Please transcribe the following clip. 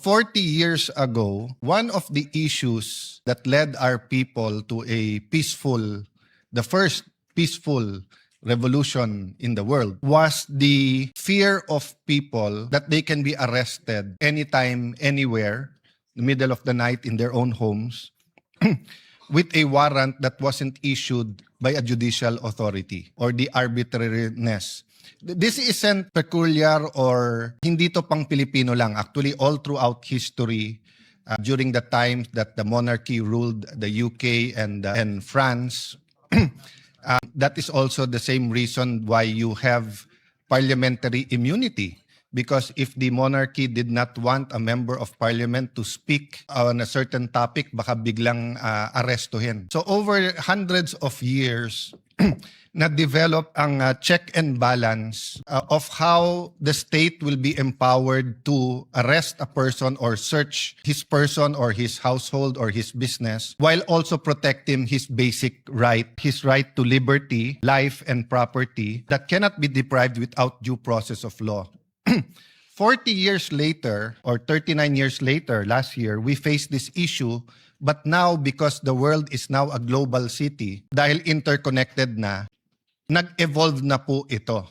40 years ago, one of the issues that led our people to the first peaceful revolution in the world was the fear of people that they can be arrested anytime, anywhere, in the middle of the night in their own homes, with a warrant that wasn't issued by a judicial authority, or the arbitrariness. This isn't peculiar or hindi to pang Pilipino lang. Actually, all throughout history, during the times that the monarchy ruled the UK and France, that is also the same reason why you have parliamentary immunity. Because if the monarchy did not want a member of parliament to speak on a certain topic, baka biglang arestuhin. So over hundreds of years, na-develop ang check and balance of how the state will be empowered to arrest a person or search his person or his household or his business, while also protecting his basic right, his right to liberty, life, and property that cannot be deprived without due process of law. 40 years later, or 39 years later, last year, we faced this issue. But now, because the world is now a global city, dahil interconnected na, nag-evolve na po ito.